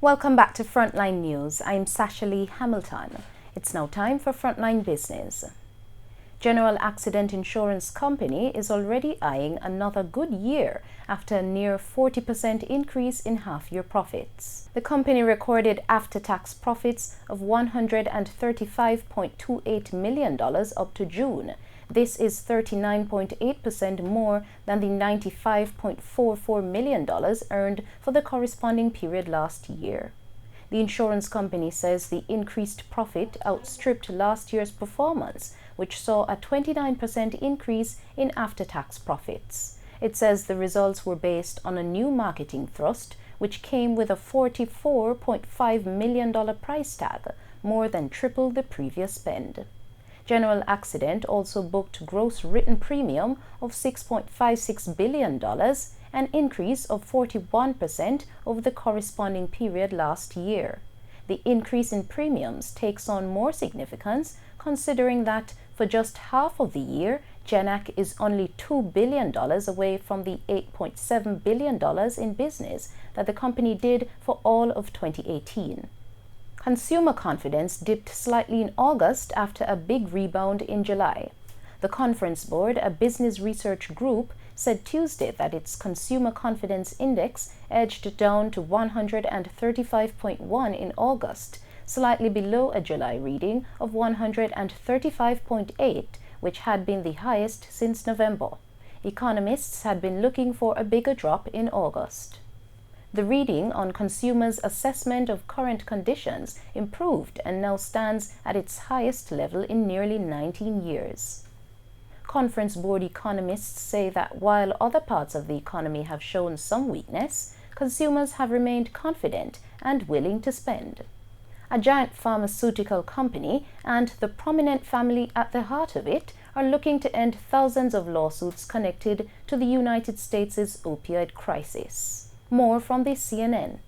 Welcome back to Frontline News. I'm Sasha Lee Hamilton. It's now time for Frontline Business. General Accident Insurance Company is already eyeing another good year after a near 40% increase in half-year profits. The company recorded after-tax profits of $135.28 million up to June. This is 39.8% more than the $95.44 million earned for the corresponding period last year. The insurance company says the increased profit outstripped last year's performance, which saw a 29% increase in after-tax profits. It says the results were based on a new marketing thrust, which came with a $44.5 million price tag, more than triple the previous spend. General Accident also booked gross written premium of $6.56 billion, an increase of 41% over the corresponding period last year. The increase in premiums takes on more significance considering that for just half of the year, GenAc is only $2 billion away from the $8.7 billion in business that the company did for all of 2018. Consumer confidence dipped slightly in August after a big rebound in July. The Conference Board, a business research group, said Tuesday that its consumer confidence index edged down to 135.1 in August, slightly below a July reading of 135.8, which had been the highest since November. Economists had been looking for a bigger drop in August. The reading on consumers' assessment of current conditions improved and now stands at its highest level in nearly 19 years. Conference Board economists say that while other parts of the economy have shown some weakness, consumers have remained confident and willing to spend. A giant pharmaceutical company and the prominent family at the heart of it are looking to end thousands of lawsuits connected to the United States' opioid crisis. More from the CNN.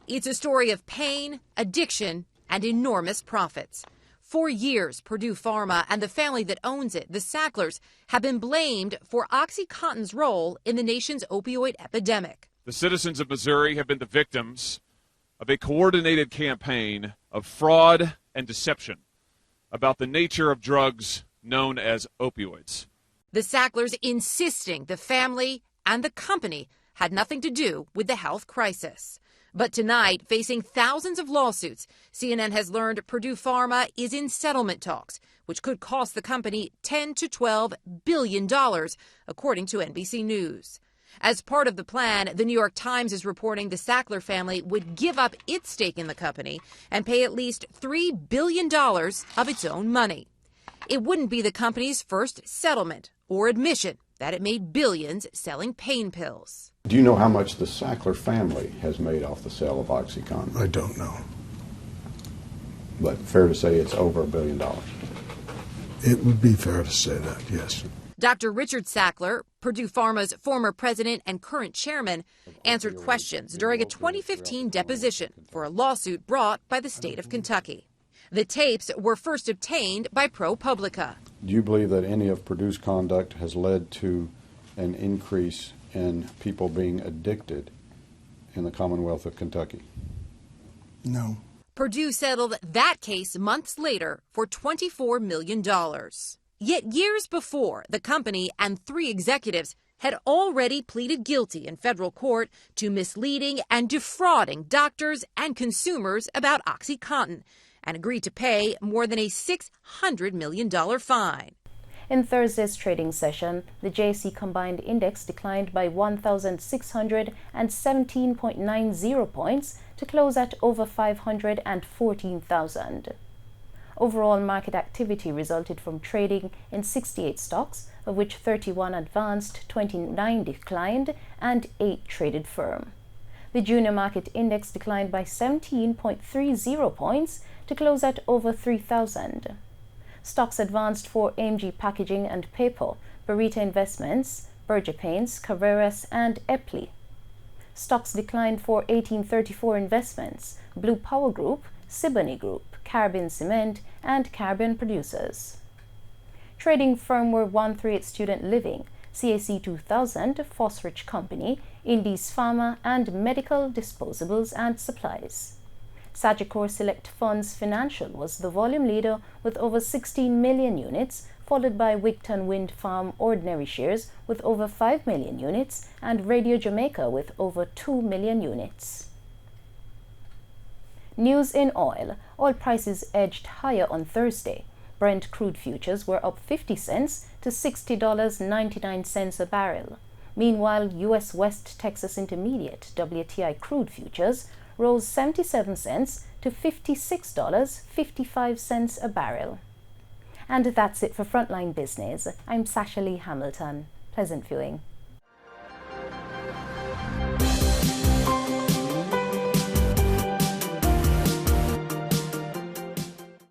It's a story of pain, addiction, and enormous profits. For years, Purdue Pharma and the family that owns it, the Sacklers, have been blamed for OxyContin's role in the nation's opioid epidemic. The citizens of Missouri have been the victims of a coordinated campaign of fraud and deception about the nature of drugs known as opioids. The Sacklers insisting the family and the company had nothing to do with the health crisis. But tonight, facing thousands of lawsuits, CNN has learned Purdue Pharma is in settlement talks, which could cost the company $10 to $12 billion, according to NBC News. As part of the plan, the New York Times is reporting the Sackler family would give up its stake in the company and pay at least $3 billion of its own money. It wouldn't be the company's first settlement or admission that it made billions selling pain pills. Do you know how much the Sackler family has made off the sale of OxyContin? I don't know. But fair to say it's over $1 billion. It would be fair to say that, yes. Dr. Richard Sackler, Purdue Pharma's former president and current chairman, answered questions during a 2015 deposition for a lawsuit brought by the state of Kentucky. The tapes were first obtained by ProPublica. Do you believe that any of Purdue's conduct has led to an increase in people being addicted in the Commonwealth of Kentucky? No. Purdue settled that case months later for $24 million. Yet years before, the company and 3 executives had already pleaded guilty in federal court to misleading and defrauding doctors and consumers about OxyContin, and agreed to pay more than a $600 million fine. In Thursday's trading session, the JC Combined Index declined by 1,617.90 points to close at over 514,000. Overall market activity resulted from trading in 68 stocks, of which 31 advanced, 29 declined, and 8 traded firm. The junior market index declined by 17.30 points to close at over 3,000. Stocks advanced for AMG Packaging and Paper, Burita Investments, Berger Paints, Carreras, and Epley. Stocks declined for 1834 Investments, Blue Power Group, Siboney Group, Caribbean Cement, and Caribbean Producers. Trading firm were 138 Student Living, CAC 2000, Fosrich Company, Indies Pharma, and Medical Disposables and Supplies. Sagicor Select Funds Financial was the volume leader with over 16 million units, followed by Wigton Wind Farm Ordinary Shares with over 5 million units and Radio Jamaica with over 2 million units. News in oil. Oil prices edged higher on Thursday. Brent crude futures were up 50 cents to $60.99 a barrel. Meanwhile, U.S. West Texas Intermediate WTI crude futures rose 77 cents to $56.55 a barrel. And that's it for Frontline Business. I'm Sasha Lee Hamilton. Pleasant viewing.